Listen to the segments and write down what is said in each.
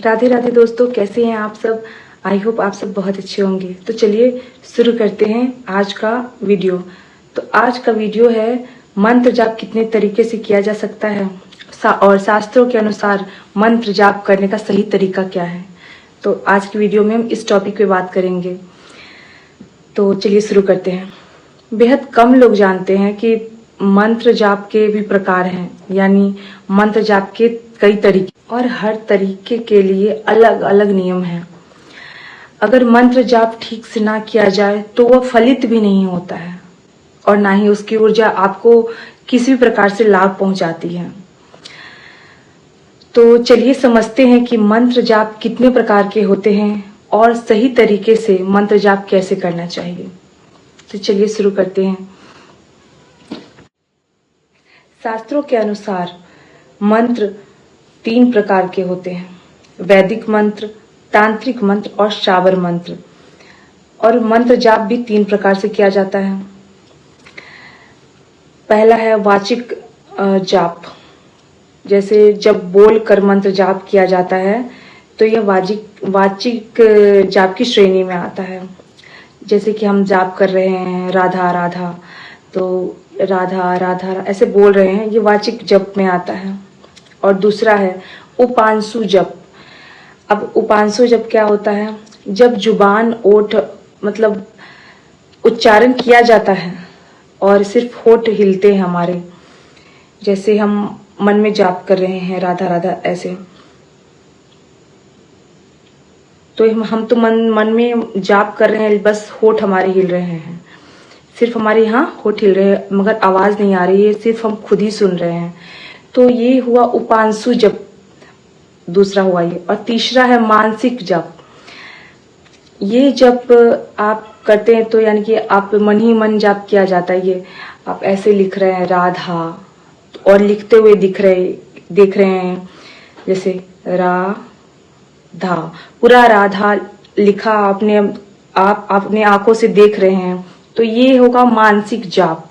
राधे राधे दोस्तों, कैसे हैं आप सब। आई होप आप सब बहुत अच्छे होंगे। तो चलिए शुरू करते हैं आज का वीडियो। तो आज का वीडियो है मंत्र जाप कितने तरीके से किया जा सकता है और शास्त्रों के अनुसार मंत्र जाप करने का सही तरीका क्या है। तो आज की वीडियो में हम इस टॉपिक पे बात करेंगे। तो चलिए शुरू करते हैं। बेहद कम लोग जानते हैं कि मंत्र जाप के भी प्रकार हैं, यानी मंत्र जाप के कई तरीके और हर तरीके के लिए अलग अलग नियम हैं। अगर मंत्र जाप ठीक से ना किया जाए तो वह फलित भी नहीं होता है और ना ही उसकी ऊर्जा आपको किसी भी प्रकार से लाभ पहुंचाती है। तो चलिए समझते हैं कि मंत्र जाप कितने प्रकार के होते हैं और सही तरीके से मंत्र जाप कैसे करना चाहिए। तो चलिए शुरू करते हैं। शास्त्रों के अनुसार मंत्र 3 प्रकार के होते हैं: वैदिक मंत्र, तांत्रिक मंत्र और शाबर मंत्र। और मंत्र जाप भी 3 प्रकार से किया जाता है। पहला है वाचिक जाप। जैसे जब बोल कर मंत्र जाप किया जाता है तो यह वाचिक जाप की श्रेणी में आता है। जैसे कि हम जाप कर रहे हैं राधा राधा, तो राधा राधा ऐसे बोल रहे हैं, ये वाचिक जप में आता है। और दूसरा है उपांशु जप। अब उपांशु जप क्या होता है? जब जुबान ओठ मतलब उच्चारण किया जाता है और सिर्फ होठ हिलते हैं हमारे, जैसे हम मन में जाप कर रहे हैं राधा राधा ऐसे। तो हम तो मन में जाप कर रहे हैं, बस होठ हमारे हिल रहे हैं, सिर्फ हमारे यहाँ होठ हिल रहे हैं, मगर आवाज नहीं आ रही है, सिर्फ हम खुद ही सुन रहे हैं। तो ये हुआ उपांशु जप, दूसरा हुआ ये। और तीसरा है मानसिक जप। ये जप आप करते हैं तो यानी कि आप मन ही मन जाप किया जाता है। ये आप ऐसे लिख रहे हैं राधा और लिखते हुए देख रहे हैं, जैसे राधा, पूरा राधा लिखा आप अपने आंखों से देख रहे हैं, तो ये होगा मानसिक जाप।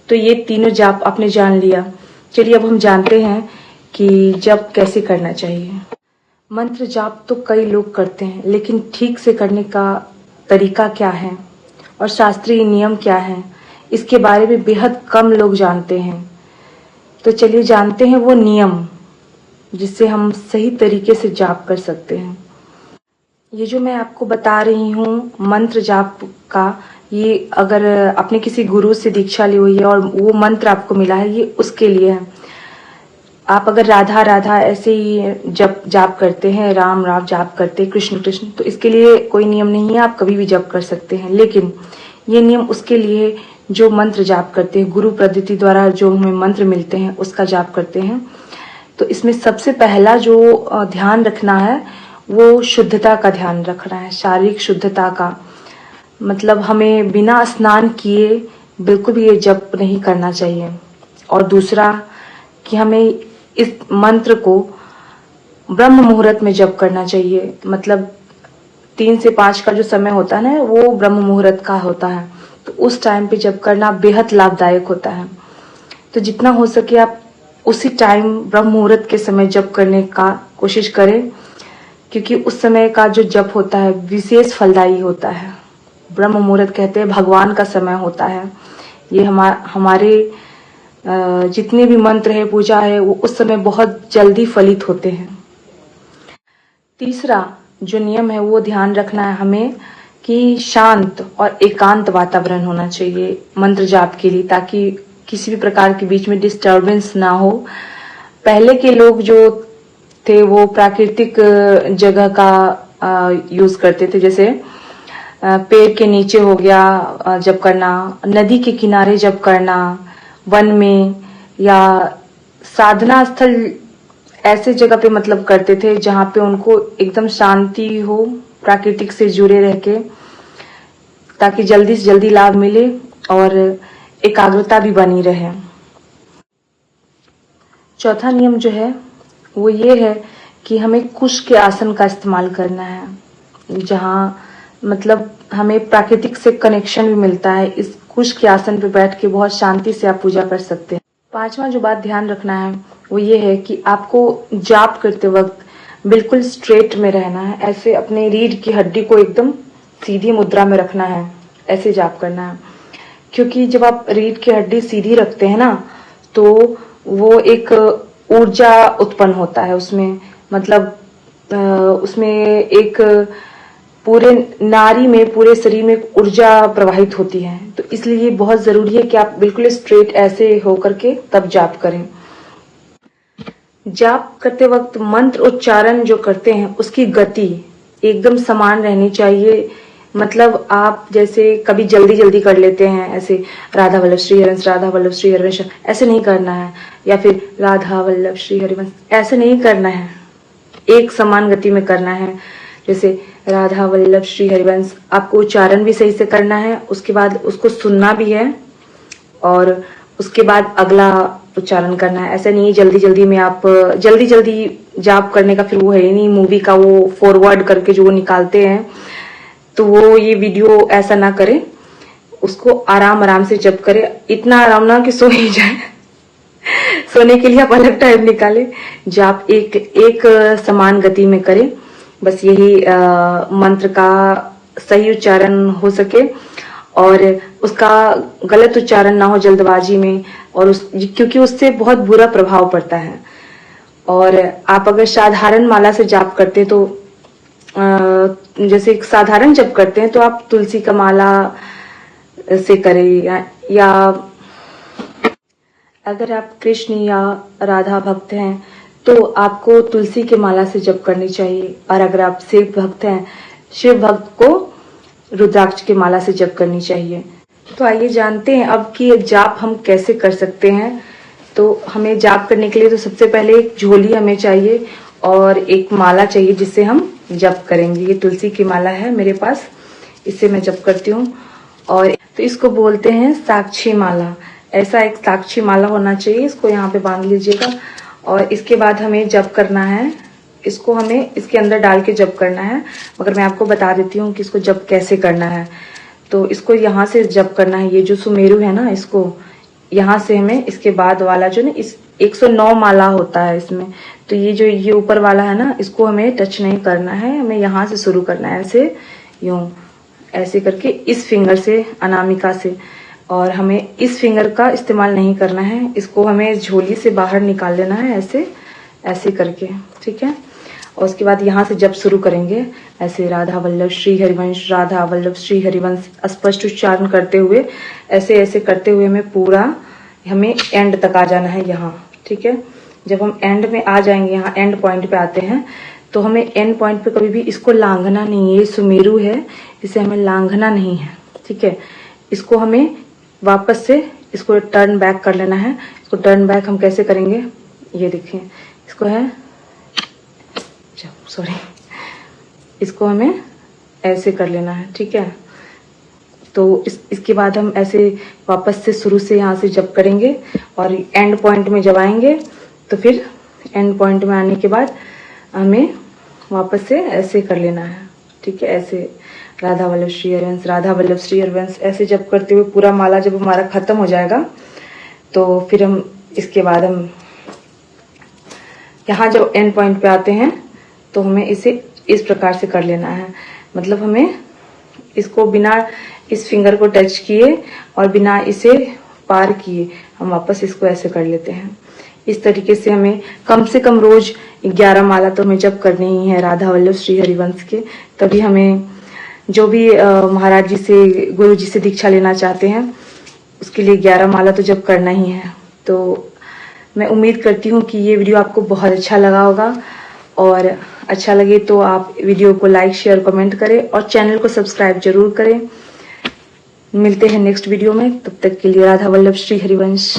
तो ये तीनों जाप आपने जान लिया। चलिए अब हम जानते हैं कि जप कैसे करना चाहिए। मंत्र जाप तो कई लोग करते हैं, लेकिन ठीक से करने का तरीका क्या है और शास्त्रीय नियम क्या है, इसके बारे में बेहद कम लोग जानते हैं। तो चलिए जानते हैं वो नियम जिससे हम सही तरीके से जाप कर सकते हैं। ये जो मैं आपको बता रही हूँ मंत्र जाप का, ये अगर आपने किसी गुरु से दीक्षा ली हुई है और वो मंत्र आपको मिला है, ये उसके लिए है। आप अगर राधा राधा ऐसे ही जप जाप करते हैं, राम राम जाप करते हैं, कृष्ण कृष्ण, तो इसके लिए कोई नियम नहीं है, आप कभी भी जप कर सकते हैं। लेकिन ये नियम उसके लिए जो मंत्र जाप करते हैं, गुरु पद्धति द्वारा जो हमें मंत्र मिलते हैं उसका जाप करते हैं। तो इसमें सबसे पहला जो ध्यान रखना है वो शुद्धता का ध्यान रखना है, शारीरिक शुद्धता का। मतलब हमें बिना स्नान किए बिल्कुल भी ये जप नहीं करना चाहिए। और दूसरा कि हमें इस मंत्र को ब्रह्म मुहूर्त में जप करना चाहिए। मतलब 3 से 5 का जो समय होता है ना, वो ब्रह्म मुहूर्त का होता है। तो उस टाइम पे जप करना बेहद लाभदायक होता है। तो जितना हो सके आप उसी टाइम ब्रह्म मुहूर्त के समय जप करने का कोशिश करें, क्योंकि उस समय का जो जप होता है विशेष फलदायी होता है। ब्रह्म मुहूर्त कहते हैं भगवान का समय होता है। ये हमारे जितने भी मंत्र है, पूजा है, वो उस समय बहुत जल्दी फलित होते हैं। तीसरा जो नियम है वो ध्यान रखना है हमें कि शांत और एकांत वातावरण होना चाहिए मंत्र जाप के लिए, ताकि किसी भी प्रकार के बीच में डिस्टरबेंस ना हो। पहले के लोग जो थे वो प्राकृतिक जगह का यूज करते थे, जैसे पेड़ के नीचे हो गया जप करना, नदी के किनारे जप करना, वन में, या साधना स्थल ऐसे जगह पे मतलब करते थे जहाँ पे उनको एकदम शांति हो, प्राकृतिक से जुड़े रह के, ताकि जल्दी से जल्दी लाभ मिले और एकाग्रता भी बनी रहे। चौथा नियम जो है वो ये है कि हमें कुश के आसन का इस्तेमाल करना है, जहाँ मतलब हमें प्राकृतिक से कनेक्शन भी मिलता है। इस कुश के आसन पे बैठ के बहुत शांति से आप पूजा कर सकते हैं। 5वां जो बात ध्यान रखना है वो ये है कि आपको जाप करते वक्त बिल्कुल स्ट्रेट में रहना है। ऐसे अपने रीढ़ की हड्डी को एकदम सीधी मुद्रा में रखना है, ऐसे जाप करना है। क्योंकि जब आप रीढ़ की हड्डी सीधी रखते हैं ना, तो वो एक ऊर्जा उत्पन्न होता है उसमें, मतलब उसमें एक पूरे नारी में, पूरे शरीर में ऊर्जा प्रवाहित होती है। तो इसलिए बहुत जरूरी है कि आप बिल्कुल स्ट्रेट ऐसे होकर के तब जाप करें। जाप करते वक्त मंत्र उच्चारण जो करते हैं उसकी गति एकदम समान रहनी चाहिए। मतलब आप जैसे कभी जल्दी जल्दी कर लेते हैं, ऐसे राधा वल्लभ श्री हरिवंश, राधा वल्लभ श्री हरिवंश, ऐसे नहीं करना है। या फिर राधा वल्लभ श्री हरिवंश, ऐसे नहीं करना है, एक समान गति में करना है। जैसे राधा वल्लभ श्री हरिवंश, आपको उच्चारण भी सही से करना है, उसके बाद उसको सुनना भी है और उसके बाद अगला उच्चारण करना है। ऐसा नहीं जल्दी जल्दी में आप जल्दी जल्दी जाप करने का फिर वो है ही नहीं, मूवी का वो फॉरवर्ड करके जो वो निकालते हैं, तो वो ये वीडियो ऐसा ना करे। उसको आराम आराम से जप करे, इतना आराम ना कि सो ही जाए। सोने के लिए आप अलग टाइम निकाले, जाप एक समान गति में करें। बस यही मंत्र का सही उच्चारण हो सके और उसका गलत उच्चारण ना हो जल्दबाजी में, और क्योंकि उससे बहुत बुरा प्रभाव पड़ता है। और आप अगर साधारण माला से जाप करते तो जैसे साधारण जप करते हैं तो आप तुलसी का माला से करें, या अगर आप कृष्ण या राधा भक्त हैं तो आपको तुलसी के माला से जप करनी चाहिए। और अगर आप शिव भक्त हैं, शिव भक्त को रुद्राक्ष के माला से जप करनी चाहिए। तो आइए जानते हैं अब कि जाप हम कैसे कर सकते हैं। तो हमें जाप करने के लिए तो सबसे पहले एक झोली हमें चाहिए और एक माला चाहिए जिससे हम जप करेंगे। ये तुलसी की माला है मेरे पास, इससे मैं जप करती हूँ। और तो इसको बोलते हैं साक्षी माला। ऐसा एक साक्षी माला होना चाहिए, इसको यहाँ पे बांध लीजिएगा। और इसके बाद हमें जप करना है, इसको हमें इसके अंदर डाल के जप करना है। मगर मैं आपको बता देती हूँ कि इसको जप कैसे करना है। तो इसको यहाँ से जप करना है, ये जो सुमेरु है ना, इसको यहाँ से हमें, इसके बाद वाला जो ना, इस 109 माला होता है इसमें, तो ये जो ये ऊपर वाला है ना, इसको हमें टच नहीं करना है, हमें यहाँ से शुरू करना है, ऐसे यूं ऐसे करके इस फिंगर से, अनामिका से। और हमें इस फिंगर का इस्तेमाल नहीं करना है, इसको हमें झोली से बाहर निकाल लेना है, ऐसे ऐसे करके, ठीक है। और उसके बाद यहाँ से जब शुरू करेंगे ऐसे, राधा वल्लभ श्री हरिवंश, राधा वल्लभ श्री हरिवंश, स्पष्ट उच्चारण करते हुए, ऐसे ऐसे करते हुए हमें पूरा, हमें एंड तक आ जाना है यहाँ, ठीक है। जब हम एंड में आ जाएंगे, यहाँ एंड पॉइंट पे आते हैं, तो हमें एंड पॉइंट पे कभी भी इसको लांघना नहीं है। ये सुमेरु है, इसे हमें लांघना नहीं है, ठीक है। इसको हमें वापस से इसको टर्न बैक कर लेना है। इसको टर्न बैक हम कैसे करेंगे, ये देखिए, इसको है, सॉरी, इसको हमें ऐसे कर लेना है, ठीक है। तो इसके बाद हम ऐसे वापस से शुरू से यहाँ से जब करेंगे और एंड पॉइंट में जब आएंगे तो फिर एंड पॉइंट में आने के बाद हमें वापस से ऐसे कर लेना है, ठीक है। ऐसे राधा वल्लभ श्री हरिवंश, राधा वल्लभ श्री हरिवंश, ऐसे जब करते हुए पूरा माला जब हमारा खत्म हो जाएगा तो फिर हम इसके बाद हम यहाँ जब एंड पॉइंट पे आते हैं तो हमें इसे इस प्रकार से कर लेना है। मतलब हमें इसको बिना इस फिंगर को टच किए और बिना इसे पार किए हम वापस इसको ऐसे कर लेते हैं। इस तरीके से हमें कम से कम रोज 11 माला तो हमें जप करनी ही है राधा वल्लभ श्री हरिवंश के। तभी हमें जो भी महाराज जी से, गुरु जी से दीक्षा लेना चाहते हैं, उसके लिए 11 माला तो जप करना ही है। तो मैं उम्मीद करती हूँ कि ये वीडियो आपको बहुत अच्छा लगा होगा, और अच्छा लगे तो आप वीडियो को लाइक, शेयर, कमेंट करें और चैनल को सब्सक्राइब जरूर करें। मिलते हैं नेक्स्ट वीडियो में, तब तक के लिए राधा वल्लभ श्री हरिवंश।